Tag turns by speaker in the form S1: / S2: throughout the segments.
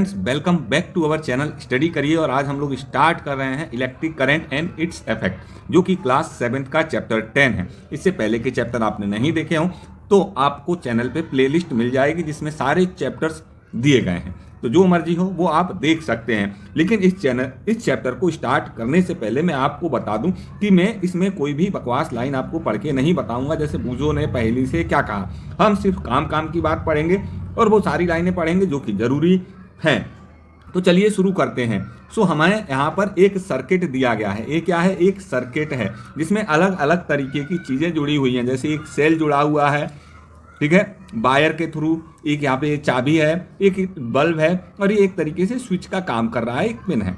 S1: Friends, welcome back to our channel study करिए। और आज हम लोग स्टार्ट कर रहे हैं electric current and its effect, जो कि क्लास 7 का चैप्टर 10 है। इससे पहले के चैप्टर आपने नहीं देखे हों तो आपको चैनल पे प्लेलिस्ट मिल जाएगी जिसमें सारे चैप्टर्स दिए गए हैं, तो जो मर्जी हो वो आप देख सकते हैं। लेकिन इस चैप्टर को स्टार्ट करने से पहले मैं आपको बता दूं कि मैं इसमें कोई भी बकवास लाइन आपको पढ़ के नहीं बताऊंगा जैसे बूझो ने पहली से क्या कहा। हम सिर्फ काम की बात पढ़ेंगे और वो सारी लाइनें पढ़ेंगे जो कि जरूरी हैं। तो चलिए शुरू करते हैं। हमें यहाँ पर एक सर्किट दिया गया है। ये क्या है? एक सर्किट है जिसमें अलग अलग तरीके की चीज़ें जुड़ी हुई हैं। जैसे एक सेल जुड़ा हुआ है, ठीक है, वायर के थ्रू। एक यहाँ पे चाबी है, एक बल्ब है, और ये एक तरीके से स्विच का काम कर रहा है, एक पिन है,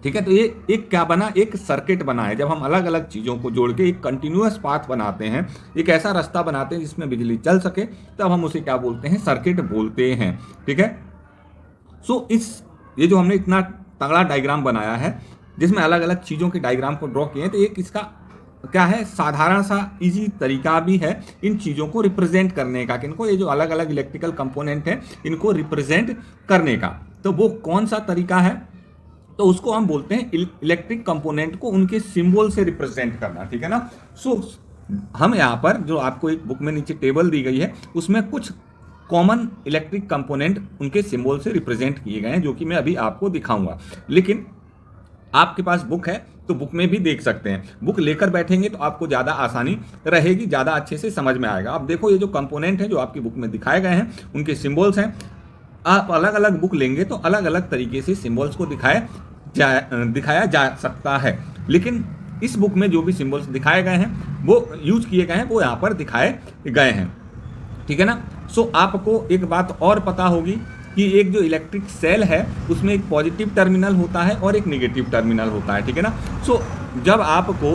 S1: ठीक है। तो ये एक क्या बना? एक सर्किट बना है। जब हम अलग अलग चीज़ों को जोड़ के एक कंटिन्यूअस पाथ बनाते हैं, एक ऐसा रास्ता बनाते हैं जिसमें बिजली चल सके, तब हम उसे क्या बोलते हैं? सर्किट बोलते हैं, ठीक है। ये जो हमने इतना तगड़ा डायग्राम बनाया है जिसमें अलग अलग चीज़ों के डायग्राम को ड्रॉ किए हैं, तो एक इसका क्या है? साधारण सा इजी तरीका भी है इन चीज़ों को रिप्रेजेंट करने का। किनको? ये जो अलग अलग इलेक्ट्रिकल कंपोनेंट है इनको रिप्रेजेंट करने का। तो वो कौन सा तरीका है? तो उसको हम बोलते हैं इलेक्ट्रिक कंपोनेंट को उनके सिंबल से रिप्रेजेंट करना, ठीक है ना। हम यहाँ पर जो आपको एक बुक में नीचे टेबल दी गई है उसमें कुछ कॉमन इलेक्ट्रिक कंपोनेंट उनके सिंबल से रिप्रेजेंट किए गए हैं, जो कि मैं अभी आपको दिखाऊंगा। लेकिन आपके पास बुक है तो बुक में भी देख सकते हैं। बुक लेकर बैठेंगे तो आपको ज़्यादा आसानी रहेगी, ज़्यादा अच्छे से समझ में आएगा। अब देखो, ये जो कंपोनेंट है जो आपकी बुक में दिखाए गए हैं उनके सिंबल्स हैं। आप अलग अलग बुक लेंगे तो अलग अलग तरीके से सिंबल्स को दिखाया जा सकता है। लेकिन इस बुक में जो भी सिंबल्स दिखाए गए हैं वो यूज किए गए हैं, वो यहाँ पर दिखाए गए हैं, ठीक है ना। आपको एक बात और पता होगी कि एक जो इलेक्ट्रिक सेल है उसमें एक पॉजिटिव टर्मिनल होता है और एक नेगेटिव टर्मिनल होता है, ठीक है ना। जब आपको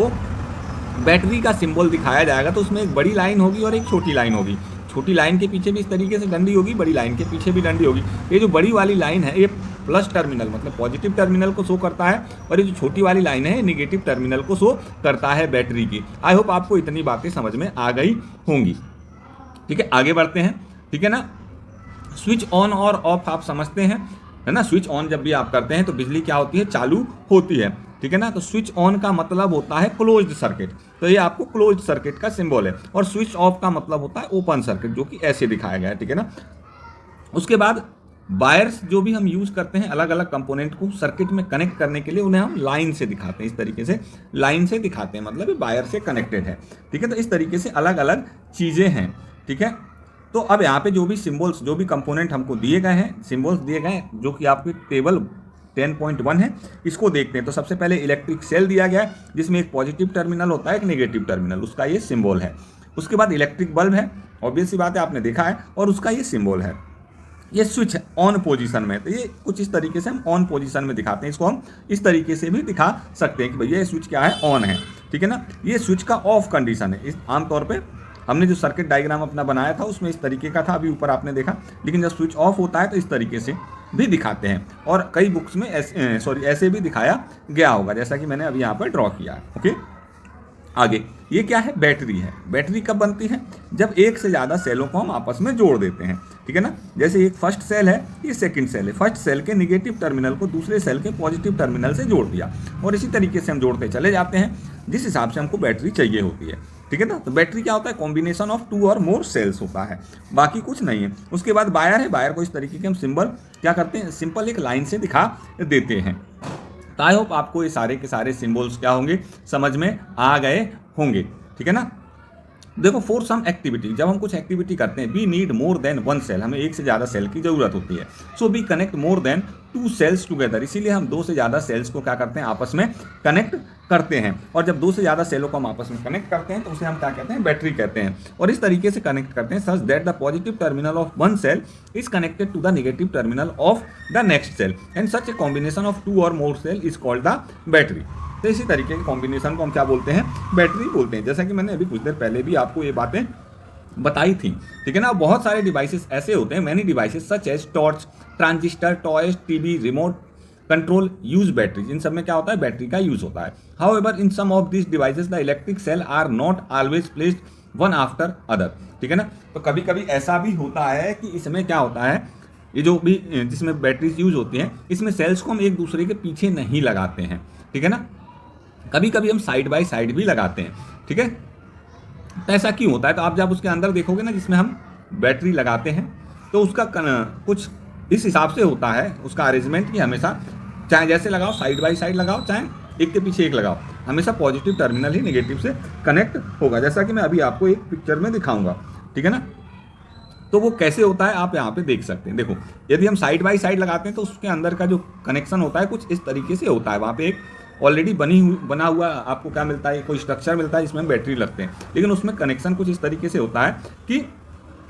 S1: बैटरी का सिंबल दिखाया जाएगा तो उसमें एक बड़ी लाइन होगी और एक छोटी लाइन होगी। छोटी लाइन के पीछे भी इस तरीके से डंडी होगी, बड़ी लाइन के पीछे भी डंडी होगी। ये जो बड़ी वाली लाइन है ये प्लस टर्मिनल मतलब पॉजिटिव टर्मिनल को शो करता है, और ये जो छोटी वाली लाइन है नेगेटिव टर्मिनल को शो करता है बैटरी की। आई होप आपको इतनी बातें समझ में आ गई होंगी, ठीक है। आगे बढ़ते हैं, ठीक है ना। स्विच ऑन और ऑफ आप समझते हैं, है ना। स्विच ऑन जब भी आप करते हैं तो बिजली क्या होती है? चालू होती है, ठीक है ना। तो स्विच ऑन का मतलब होता है क्लोज्ड सर्किट, तो ये आपको क्लोज्ड सर्किट का सिंबल है। और स्विच ऑफ का मतलब होता है ओपन सर्किट, जो कि ऐसे दिखाया गया है, ठीक है ना। उसके बाद वायर्स जो भी हम यूज करते हैं अलग अलग कंपोनेंट को सर्किट में कनेक्ट करने के लिए, उन्हें हम लाइन से दिखाते हैं। इस तरीके से लाइन से दिखाते हैं, मतलब ये वायर से कनेक्टेड है, ठीक है। तो इस तरीके से अलग अलग चीज़ें हैं, ठीक है। तो अब यहाँ पे जो भी सिंबल्स, जो भी कंपोनेंट हमको दिए गए हैं, सिंबल्स दिए गए हैं, जो कि आपकी टेबल 10.1 है, इसको देखते हैं। तो सबसे पहले इलेक्ट्रिक सेल दिया गया है जिसमें एक पॉजिटिव टर्मिनल होता है, एक नेगेटिव टर्मिनल, उसका ये सिंबल है। उसके बाद इलेक्ट्रिक बल्ब है, ऑब्वियस सी बात है, आपने देखा है, और उसका ये सिंबल है। ये स्विच है ऑन पोजीशन में, तो ये कुछ इस तरीके से हम ऑन पोजीशन में दिखाते हैं। इसको हम इस तरीके से भी दिखा सकते हैं कि भैया ये स्विच क्या है? ऑन है, ठीक है ना। ये स्विच का ऑफ कंडीशन है। इस आमतौर पे हमने जो सर्किट डायग्राम अपना बनाया था उसमें इस तरीके का था, अभी ऊपर आपने देखा। लेकिन जब स्विच ऑफ होता है तो इस तरीके से भी दिखाते हैं, और कई बुक्स में ऐसे भी दिखाया गया होगा, जैसा कि मैंने अभी यहाँ पर ड्रॉ किया है, ओके। आगे ये क्या है? बैटरी है। बैटरी कब बनती है? जब एक से ज़्यादा सेलों को हम आपस में जोड़ देते हैं, ठीक है ना। जैसे एक फर्स्ट सेल है, ये सेकंड सेल है। फर्स्ट सेल के नेगेटिव टर्मिनल को दूसरे सेल के पॉजिटिव टर्मिनल से जोड़ दिया, और इसी तरीके से हम जोड़ते चले जाते हैं जिस हिसाब से हमको बैटरी चाहिए होती है, ठीक है ना। तो बैटरी क्या होता है? कॉम्बिनेशन ऑफ 2 और मोर सेल्स होता है, बाकी कुछ नहीं है। उसके बाद वायर है। वायर को इस तरीके के हम सिंबल क्या करते हैं? सिंपल एक लाइन से दिखा देते हैं। तो आई होप आपको ये सारे के सारे सिंबल्स क्या होंगे? समझ में आ गए होंगे, ठीक है ना। देखो, फॉर सम एक्टिविटी, जब हम कुछ एक्टिविटी करते हैं, we need more than 1 cell, हमें एक से ज़्यादा सेल की जरूरत होती है। So we connect more than 2 cells together, इसीलिए हम 2 से ज़्यादा सेल्स को क्या करते हैं? आपस में कनेक्ट करते हैं। और जब 2 से ज़्यादा सेलों को हम आपस में कनेक्ट करते हैं तो उसे हम क्या कहते हैं? बैटरी कहते हैं। और इस तरीके से कनेक्ट करते हैं such that the positive terminal of 1 cell is connected to the negative terminal of the next cell, and such a combination of 2 और more cell is called the battery. तो इसी तरीके के कॉम्बिनेशन को हम क्या बोलते हैं? बैटरी बोलते हैं। जैसा कि मैंने अभी कुछ देर पहले भी आपको ये बातें बताई थी, ठीक है ना। बहुत सारे डिवाइसेस ऐसे होते हैं, many devices such as torch, transistor, toys, TV, remote control use battery. इन सब में क्या होता है? बैटरी का यूज होता है। However in some of this devices the electric cell are not always placed one after other, ठीक है ना। तो कभी कभी ऐसा भी होता है कि इसमें क्या होता है ये जो भी जिसमें बैटरीज यूज होती हैं, इसमें सेल्स को हम एक दूसरे के पीछे नहीं लगाते हैं, ठीक है ना। कभी कभी हम साइड बाय साइड भी लगाते हैं, ठीक है। तो ऐसा क्यों होता है, तो आप जब उसके अंदर देखोगे ना जिसमें हम बैटरी लगाते हैं, तो उसका कुछ इस हिसाब से होता है उसका अरेंजमेंट कि हमेशा चाहे जैसे लगाओ साइड बाय साइड लगाओ, चाहे एक के पीछे एक लगाओ, हमेशा पॉजिटिव टर्मिनल ही नेगेटिव से कनेक्ट होगा, जैसा कि मैं अभी आपको एक पिक्चर में दिखाऊंगा, ठीक है ना। तो वो कैसे होता है आप यहाँ पे देख सकते हैं। देखो, यदि हम साइड बाय साइड लगाते हैं तो उसके अंदर का जो कनेक्शन होता है कुछ इस तरीके से होता है। वहाँ पे एक ऑलरेडी बना हुआ आपको क्या मिलता है, कोई स्ट्रक्चर मिलता है जिसमें हम बैटरी लगते हैं, लेकिन उसमें कनेक्शन कुछ इस तरीके से होता है कि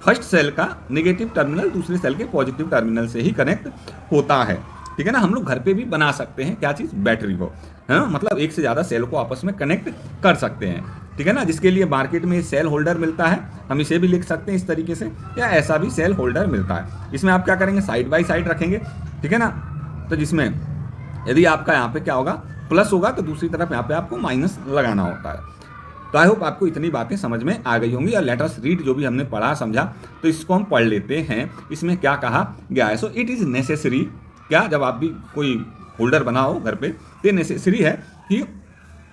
S1: फर्स्ट सेल का नेगेटिव टर्मिनल दूसरे सेल के पॉजिटिव टर्मिनल से ही कनेक्ट होता है, ठीक है ना। हम लोग घर पे भी बना सकते हैं क्या चीज़, बैटरी को, हाँ, मतलब एक से ज़्यादा सेल को आपस में कनेक्ट कर सकते हैं, ठीक है ना। जिसके लिए मार्केट में सेल होल्डर मिलता है, हम इसे भी लिख सकते हैं इस तरीके से, या ऐसा भी सेल होल्डर मिलता है। इसमें आप क्या करेंगे, साइड बाय साइड रखेंगे, ठीक है ना। तो जिसमें यदि आपका यहाँ पे क्या होगा, प्लस होगा, तो दूसरी तरफ यहाँ पे आपको माइनस लगाना होता है। तो आई होप आपको इतनी बातें समझ में आ गई होंगी। और लेट अस रीड, जो भी हमने पढ़ा समझा, तो इसको हम पढ़ लेते हैं। इसमें क्या कहा गया है, सो इट इज़ नेसेसरी, क्या जब आप भी कोई होल्डर बनाओ घर पे, तो नेसेसरी है कि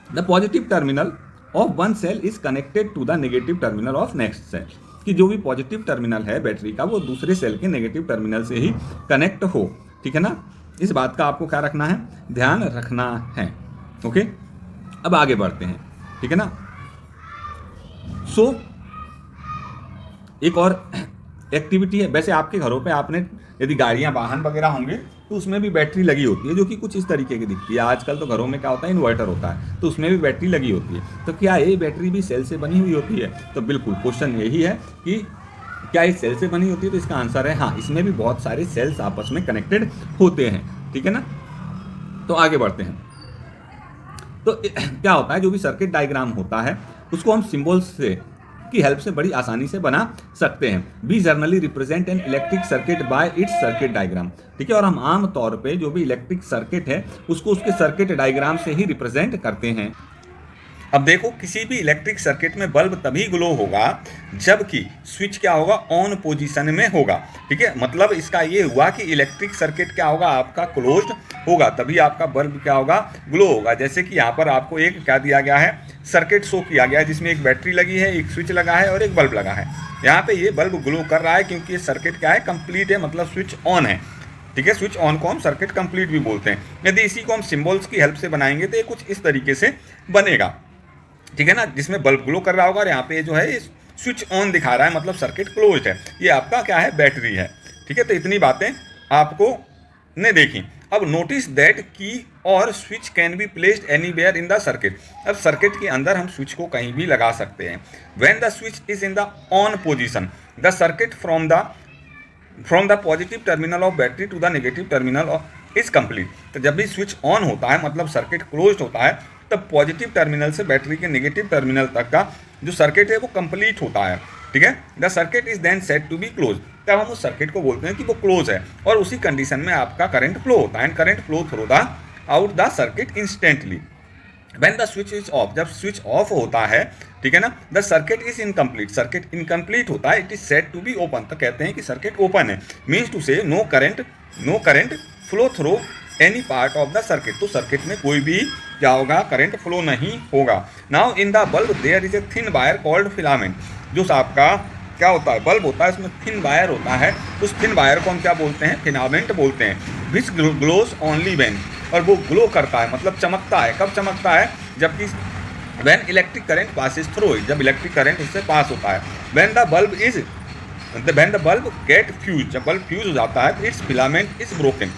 S1: the positive terminal of one cell is connected to the negative terminal of next cell, कि जो भी पॉजिटिव टर्मिनल है बैटरी का वो दूसरे सेल के नेगेटिव टर्मिनल से ही कनेक्ट हो, ठीक है ना। इस बात का आपको क्या रखना है, ध्यान रखना है, ओके। अब आगे बढ़ते हैं, ठीक है ना। सो एक और एक्टिविटी है, वैसे आपके घरों पे आपने यदि गाड़ियां वाहन वगैरह होंगे तो उसमें भी बैटरी लगी होती है, जो कि कुछ इस तरीके की दिखती है। आजकल तो घरों में क्या होता है, इन्वर्टर होता है, तो उसमें भी बैटरी लगी होती है। तो क्या ये बैटरी भी सेल से बनी हुई होती है, तो बिल्कुल क्वेश्चन यही है कि क्या ये सेल से बनी होती है, तो इसका आंसर है हाँ, इसमें भी बहुत सारे सेल्स आपस में कनेक्टेड होते हैं, ठीक है ना। तो आगे बढ़ते हैं। तो क्या होता है, जो भी सर्किट डायग्राम होता है उसको हम सिंबल्स से की हेल्प से बड़ी आसानी से बना सकते हैं। We generally represent an electric circuit by its circuit diagram, ठीक है। और हम आम तौर पे जो भी इलेक्ट्रिक सर्किट है उसको उसके सर्किट डायग्राम से ही रिप्रेजेंट करते हैं। अब देखो, किसी भी इलेक्ट्रिक सर्किट में बल्ब तभी ग्लो होगा जबकि स्विच क्या होगा, ऑन पोजीशन में होगा, ठीक है। मतलब इसका ये हुआ कि इलेक्ट्रिक सर्किट क्या होगा, आपका क्लोज्ड होगा, तभी आपका बल्ब क्या होगा, ग्लो होगा। जैसे कि यहाँ पर आपको एक क्या दिया गया है, सर्किट शो किया गया है, जिसमें एक बैटरी लगी है, एक स्विच लगा है और एक बल्ब लगा है। यहाँ पे ये बल्ब ग्लो कर रहा है क्योंकि ये सर्किट क्या है, कंप्लीट है, मतलब स्विच ऑन है, ठीक है। स्विच ऑन को हम सर्किट कंप्लीट भी बोलते हैं। यदि इसी को हम सिंबल्स की हेल्प से बनाएंगे तो ये कुछ इस तरीके से बनेगा, ठीक है ना, जिसमें बल्ब ग्लो कर रहा होगा और यहाँ पे जो है स्विच ऑन दिखा रहा है, मतलब सर्किट क्लोज्ड है। ये आपका क्या है, बैटरी है, ठीक है। तो इतनी बातें आपको ने देखी। अब नोटिस दैट की और switch can be placed anywhere in the circuit. अब सर्किट के अंदर हम स्विच को कहीं भी लगा सकते हैं। When the switch is in the on position, the circuit from the positive terminal of battery to the negative terminal of is complete. तो जब भी स्विच ऑन होता है, मतलब सर्किट क्लोज्ड होता है, तब पॉजिटिव टर्मिनल से बैटरी के नेगेटिव टर्मिनल तक का जो सर्किट है वो कंप्लीट होता है, ठीक है। The circuit is then set to be close. तब हम उस सर्किट को बोलते हैं कि वो क्लोज है, और उसी कंडीशन में आपका करंट फ्लो होता है, and current flow through the out the circuit instantly. When the switch is off, जब स्विच ऑफ होता है, ठीक है ना, the circuit is incomplete, circuit incomplete होता है, it is set to be open. तो कहते हैं कि सर्किट ओपन है, means to say no current flow through any part of the circuit. तो सर्किट में कोई भी क्या होगा, करंट फ्लो नहीं होगा। Now in the bulb there is a thin wire called filament. जो आपका क्या होता है, बल्ब होता है, उसमें थिन वायर होता है, उस थिन वायर को हम क्या बोलते हैं, फिलामेंट बोलते हैं। विच ग्लोस ओनली व्हेन, और वो ग्लो करता है, मतलब चमकता है। कब चमकता है, जबकि when electric current passes through it, जब इलेक्ट्रिक करंट उससे पास होता है। When the bulb get fuse, जब बल्ब फ्यूज हो जाता है तो इट्स फिलामेंट इज ब्रोकन,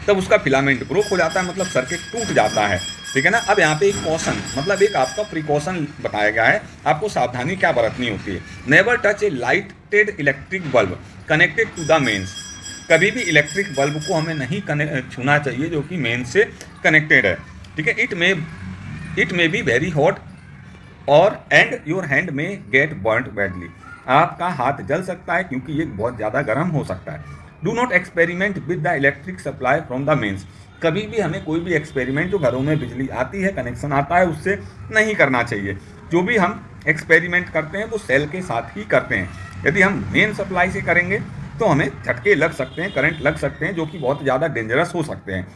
S1: तब उसका फिलामेंट ब्रोक हो जाता है, मतलब सर्किट टूट जाता है, ठीक है ना। अब यहाँ पे एक कॉशन, मतलब एक आपका प्रिकॉशन बताया गया है, आपको सावधानी क्या बरतनी होती है। Never touch a lighted electric bulb connected to the mains. कभी भी इलेक्ट्रिक बल्ब को हमें नहीं छूना चाहिए जो कि मेन से कनेक्टेड है, ठीक है। It may be very hot और एंड योर हैंड में गेट बर्न्ड बैडली। आपका हाथ जल सकता है क्योंकि ये बहुत ज़्यादा गर्म हो सकता है। Do not experiment with the electric supply from the mains. कभी भी हमें कोई भी एक्सपेरिमेंट, जो घरों में बिजली आती है, कनेक्शन आता है, उससे नहीं करना चाहिए। जो भी हम एक्सपेरिमेंट करते हैं वो सेल के साथ ही करते हैं। यदि हम मेन सप्लाई से करेंगे तो हमें झटके लग सकते हैं, करंट लग सकते हैं, जो कि बहुत ज़्यादा डेंजरस हो सकते हैं।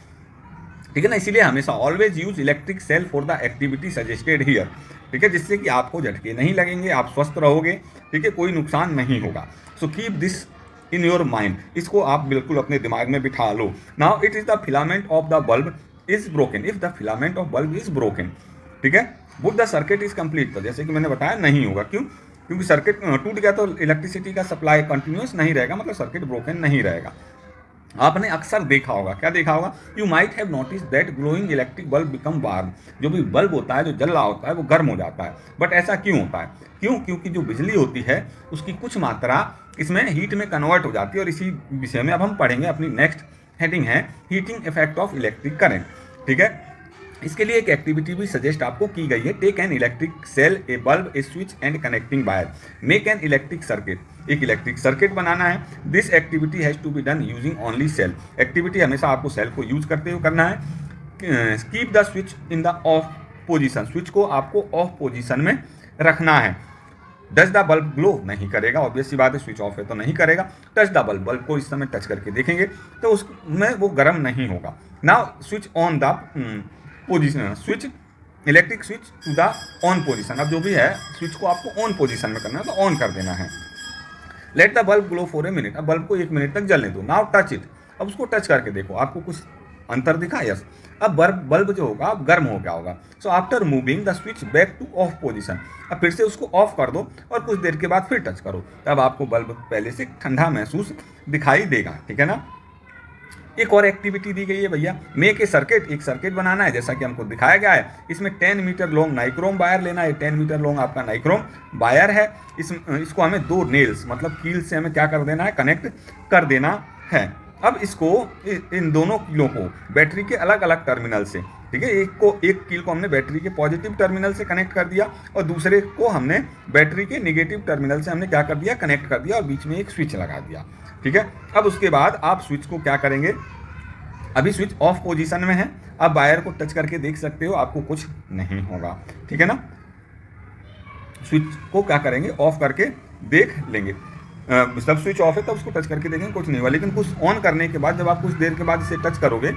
S1: ठीक है ना, इसीलिए हमेशा always use electric cell for the activity suggested here. ठीक है, जिससे कि आपको झटके नहीं लगेंगे, आप स्वस्थ रहोगे। ठीक है, कोई नुकसान नहीं होगा। So keep this in your mind, इसको आप बिल्कुल अपने दिमाग में बिठा लो। Now it is the filament of the bulb is broken, if the filament of bulb is broken. ठीक है, book the circuit is complete, तो जैसे कि मैंने बताया नहीं होगा। क्यों? क्योंकि सर्किट टूट गया तो इलेक्ट्रिसिटी का सप्लाई कंटिन्यूस नहीं रहेगा, मतलब सर्किट ब्रोकन नहीं रहेगा। आपने अक्सर देखा होगा, क्या देखा होगा? You might have notice that glowing electric bulb become warm, जो भी बल्ब होता है, जो जल रहा होता है, वो गर्म हो जाता है। बट ऐसा क्यों होता है? क्यों? क्योंकि जो बिजली होती है उसकी कुछ मात्रा इसमें हीट में कन्वर्ट हो जाती है, और इसी विषय में अब हम पढ़ेंगे। अपनी नेक्स्ट हेडिंग है heating effect of electric current. ठीक है, इसके लिए एक एक्टिविटी भी सजेस्ट आपको की गई है। Take an electric cell, a bulb, a switch and connecting wire, make an electric circuit, एक इलेक्ट्रिक सर्किट बनाना है। This activity has to be done using only cell, activity हमेशा आपको सेल को यूज करते हुए करना है। Keep the switch in the off position, switch को आपको ऑफ पोजिशन में रखना है। डज द बल्ब ग्लो, नहीं करेगा, ऑब्वियस सी बात है, स्विच ऑफ है तो नहीं करेगा। टच द बल्ब, बल्ब को इस समय टच करके देखेंगे तो उसमें वो गर्म नहीं होगा। Now switch on the position, switch electric switch to the on position, अब जो भी है स्विच को आपको ऑन पोजिशन में करना है, तो ऑन कर देना है। Let the bulb glow for a minute, अब बल्ब को 1 मिनट तक जलने दो। नाउ टच इट, अब उसको टच करके देखो, आपको कुछ अंतर दिखा? यस, अब बल्ब जो होगा अब गर्म हो गया होगा। So after moving the switch back two of position, अब फिर से उसको ऑफ कर दो और कुछ देर के बाद फिर टच करो, तब आपको बल्ब पहले से ठंडा महसूस दिखाई देगा। ठीक है ना। एक और एक्टिविटी दी गई है भैया, मेक ए सर्किट, एक सर्किट बनाना है, जैसा कि हमको दिखाया गया है। इसमें 10 मीटर लॉन्ग नाइक्रोम वायर लेना है, 10 मीटर लॉन्ग आपका नाइक्रोम वायर है। इसको हमें 2 नेल्स मतलब कील से हमें क्या कर देना है? कनेक्ट कर देना है। अब इसको इन दोनों कीलों को बैटरी के अलग अलग टर्मिनल से, ठीक है, एक कील को हमने बैटरी के पॉजिटिव टर्मिनल से कनेक्ट कर दिया और दूसरे को हमने बैटरी के नेगेटिव टर्मिनल से हमने क्या कर दिया? कनेक्ट कर दिया, और बीच में एक स्विच लगा दिया। ठीक है, अब उसके बाद आप स्विच को क्या करेंगे? अभी स्विच ऑफ पोजीशन में है, अब वायर को टच करके देख सकते हो, आपको कुछ नहीं होगा। ठीक है ना। स्विच को क्या करेंगे? ऑफ करके देख लेंगे। जब स्विच ऑफ है तब उसको टच करके देखेंगे, कुछ नहीं हुआ। लेकिन कुछ ऑन करने के बाद जब आप कुछ देर के बाद इसे टच करोगे,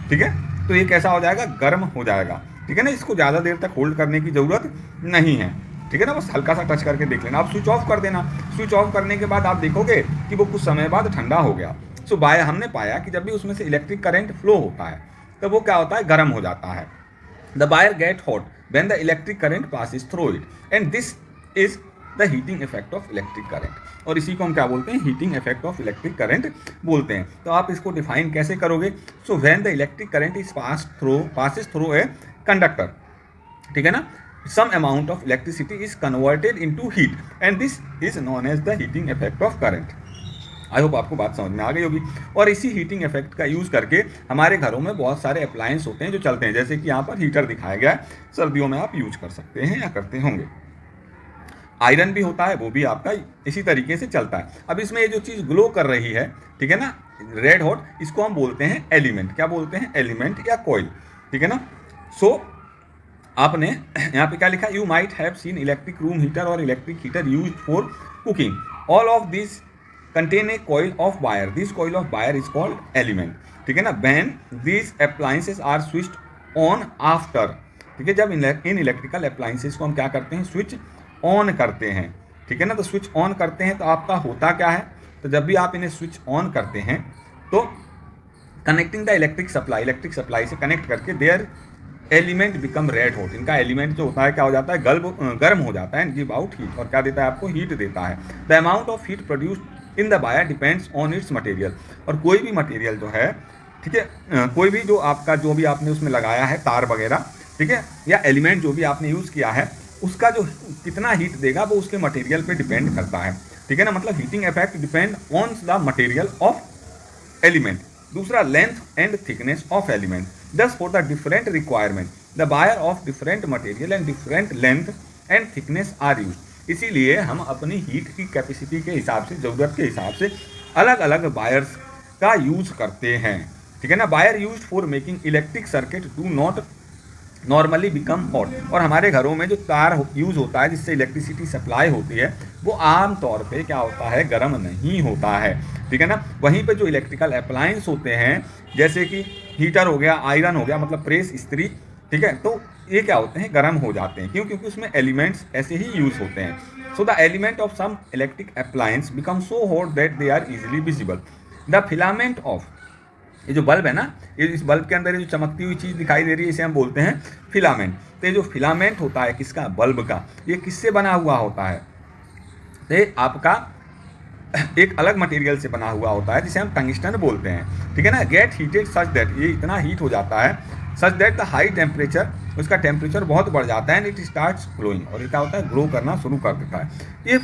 S1: ठीक है, तो ये कैसा हो जाएगा? गर्म हो जाएगा। ठीक है ना। इसको ज़्यादा देर तक होल्ड करने की ज़रूरत नहीं है। ठीक है ना, बस हल्का सा टच करके देख लेना। आप स्विच ऑफ कर देना। स्विच ऑफ करने के बाद आप देखोगे कि वो कुछ समय बाद ठंडा हो गया। सो वायर हमने पाया कि जब भी उसमें से इलेक्ट्रिक करंट फ्लो होता है तो वो क्या होता है? गर्म हो जाता है। The wire get hot when the electric current passes through it, and this is the heating effect of electric current. और इसी को हम क्या बोलते हैं? Heating effect of electric current बोलते हैं। तो आप इसको डिफाइन कैसे करोगे? So when the electric current is passes through a conductor, ठीक है ना, some amount of electricity is converted into heat and this is known as the heating effect of current। I hope आपको बात समझ में आ गई होगी। और इसी हीटिंग इफेक्ट का यूज़ करके हमारे घरों में बहुत सारे अप्लायंस होते हैं जो चलते हैं, जैसे कि यहाँ पर हीटर दिखाया गया है, सर्दियों में आप यूज कर सकते हैं या करते होंगे। आयरन भी होता है, वो भी आपका इसी तरीके से चलता है। अब इसमें ये जो चीज़ ग्लो कर रही है, ठीक है ना, रेड हॉट, इसको हम बोलते हैं एलिमेंट। क्या बोलते हैं? एलिमेंट या कॉइल। ठीक है ना। सो आपने यहाँ पे क्या लिखा? You might have seen electric room heater और electric heater used for cooking. All of this contain a coil of wire, this coil of wire is called element. ठीक है ना। When this appliances are switched on after, ठीक है, जब in electrical appliances को हम क्या करते हैं? स्विच ऑन करते हैं। ठीक है ना। तो स्विच ऑन करते हैं तो आपका होता क्या है? तो जब भी आप इन्हें स्विच ऑन करते हैं तो कनेक्टिंग द इलेक्ट्रिक सप्लाई से कनेक्ट करके there element become red hot, इनका एलिमेंट जो होता है क्या हो जाता है? गर्म हो जाता है, गिव आउट हीट, और क्या देता है आपको? हीट देता है। The amount of heat produced in the wire depends on it's material, और कोई भी मटेरियल जो है, ठीक है, कोई भी जो भी आपने उसमें लगाया है, तार वगैरह, ठीक है, या एलिमेंट जो भी आपने यूज़ किया है, उसका जो कितना हीट देगा वो उसके मटेरियल पे डिपेंड करता है। ठीक है ना। मतलब heating effect depend on the material of element. दूसरा, length and thickness of element. Thus for the different requirement, the wire of different material and different length and thickness are used। इसीलिए हम अपनी हीट की capacity के हिसाब से, ज़रूरत के हिसाब से अलग अलग वायर्स का यूज करते हैं। ठीक है ना। Wire used for making electric circuit do not normally become hot. और हमारे घरों में जो तार यूज़ होता है जिससे इलेक्ट्रिसिटी सप्लाई होती है वो आम तौर पे क्या होता है, गर्म नहीं होता है, ठीक है ना। वहीं पे जो इलेक्ट्रिकल अप्लायंस होते हैं जैसे कि हीटर हो गया, आयरन हो गया, मतलब प्रेस, इस्त्री, ठीक है, तो ये क्या होते हैं, गर्म हो जाते हैं। क्यों? क्योंकि उसमें एलिमेंट्स ऐसे ही यूज़ होते हैं। So the element of some electric appliance become so hot that they are easily visible. The filament of, ये जो बल्ब है ना, ये इस बल्ब के अंदर ये जो चमकती हुई चीज़ दिखाई दे रही है इसे हम बोलते हैं फिलामेंट। तो ये जो फिलामेंट होता है किसका, बल्ब का, ये किससे बना हुआ होता है, तो ये आपका एक अलग मटेरियल से बना हुआ होता है जिसे हम टंगस्टन बोलते हैं, ठीक है ना। गेट हीटेड सच दैट, ये इतना हीट हो जाता है, सच दैट द हाई टेम्परेचर, उसका टेम्परेचर बहुत बढ़ जाता है, एंड इट स्टार्ट्स ग्लोइंग, और ये क्या होता है, ग्लो करना शुरू कर देता है।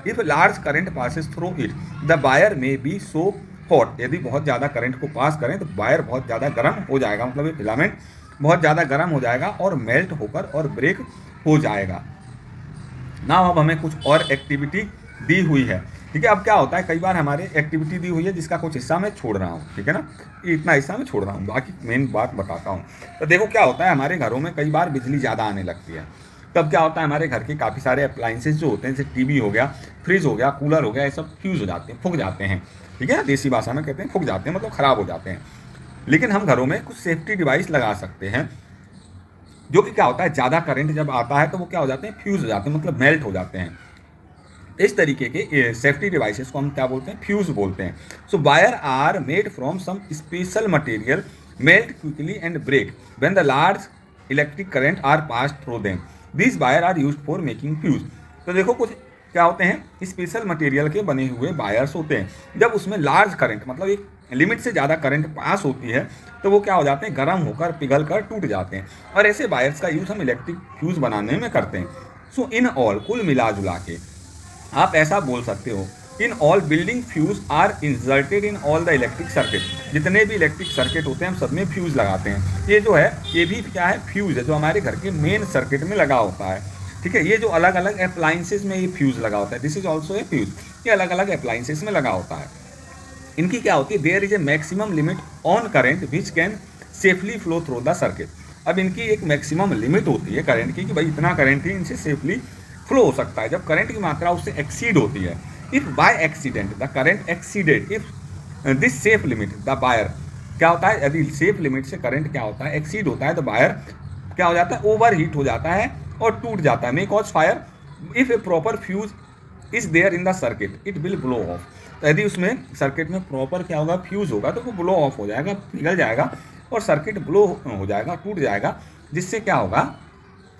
S1: If large current passes through it the wire में बी सो हॉट, यदि बहुत ज़्यादा करंट को पास करें तो वायर बहुत ज़्यादा गर्म हो जाएगा, मतलब ये फिलामेंट बहुत ज़्यादा गर्म हो जाएगा और मेल्ट होकर और ब्रेक हो जाएगा ना। अब हमें कुछ और एक्टिविटी दी हुई है, ठीक है। अब क्या होता है, कई बार हमारे एक्टिविटी दी हुई है जिसका कुछ हिस्सा मैं छोड़ रहा हूँ, ठीक है ना, ये इतना हिस्सा मैं छोड़ रहा हूँ, बाकी मेन बात बताता हूँ। तो देखो क्या होता है, हमारे घरों में कई बार बिजली ज़्यादा आने लगती है, तब क्या होता है, हमारे घर के काफ़ी सारे अप्लाइंसेस जो होते हैं जैसे टीवी हो गया, फ्रिज हो गया, कूलर हो गया, ये सब फ्यूज़ हो जाते हैं, फूक जाते हैं, ठीक है, देसी भाषा में कहते हैं फूक जाते हैं, मतलब ख़राब हो जाते हैं। लेकिन हम घरों में कुछ सेफ्टी डिवाइस लगा सकते हैं जो कि क्या होता है, ज़्यादा करंट जब आता है तो वो क्या हो जाते हैं, फ्यूज़ हो जाते हैं, मतलब मेल्ट हो जाते हैं। इस तरीके के सेफ्टी डिवाइसेस को हम क्या बोलते हैं, फ्यूज़ बोलते हैं। So wire are made from some special material, melt quickly and break when the large electric current are pass through them, this wire are used for making fuse. तो देखो कुछ क्या होते हैं, स्पेशल मटेरियल के बने हुए वायर्स होते हैं, जब उसमें लार्ज करंट, मतलब एक लिमिट से ज़्यादा करंट पास होती है तो वो क्या हो जाते हैं, गर्म होकर पिघल कर टूट जाते हैं, और ऐसे वायर्स का यूज़ हम इलेक्ट्रिक फ्यूज़ बनाने में करते हैं। सो इन ऑल, कुल मिला जुला के आप ऐसा बोल सकते हो, in all building fuse are inserted in all the electric circuit, जितने भी इलेक्ट्रिक सर्किट होते हैं हम सब में फ्यूज़ लगाते हैं। ये जो है ये भी क्या है, फ्यूज़ है, जो हमारे घर के मेन सर्किट में लगा होता है, ठीक है। ये जो अलग अलग अप्लाइंसेस में ये फ्यूज़ लगा होता है, this is also a fuse, ये अलग अलग अप्लाइंसेस में लगा होता है। इनकी क्या होती है, there is a maximum limit on current which can safely flow through the circuit. अब इनकी एक मैक्सिमम लिमिट होती है करंट की कि भाई इतना करंट ही इनसे सेफली फ्लो हो सकता है, जब करंट की मात्रा उससे एक्सीड होती है। If by accident the current exceeded if this safe limit the wire, क्या होता है, यदि सेफ लिमिट से करंट क्या होता है, एक्सीड होता है, तो वायर क्या हो जाता है, ओवर हीट हो जाता है और टूट जाता है, may cause fire. If a proper fuse is there in the circuit it will blow off, तो यदि उसमें सर्किट में प्रॉपर क्या होगा, फ्यूज होगा, तो वो ब्लो ऑफ हो जाएगा, पिघल जाएगा और सर्किट ब्लो हो जाएगा, टूट जाएगा, जिससे क्या होगा,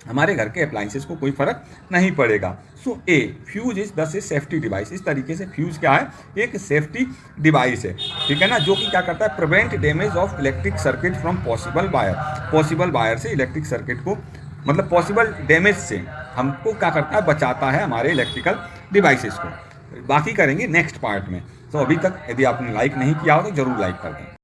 S1: हमारे घर के अप्लाइंसेस को कोई फर्क नहीं पड़ेगा। सो ए फ्यूज इज दस ए सेफ्टी डिवाइस, इस तरीके से फ्यूज क्या है, एक सेफ्टी डिवाइस है, ठीक है ना, जो कि क्या करता है, prevent damage of electric circuit from possible wire, possible wire से इलेक्ट्रिक सर्किट को, मतलब पॉसिबल डैमेज से हमको क्या करता है, बचाता है हमारे इलेक्ट्रिकल डिवाइसेस को। बाकी करेंगे नेक्स्ट पार्ट में। तो अभी तक यदि आपने लाइक नहीं किया हो तो ज़रूर लाइक कर दें।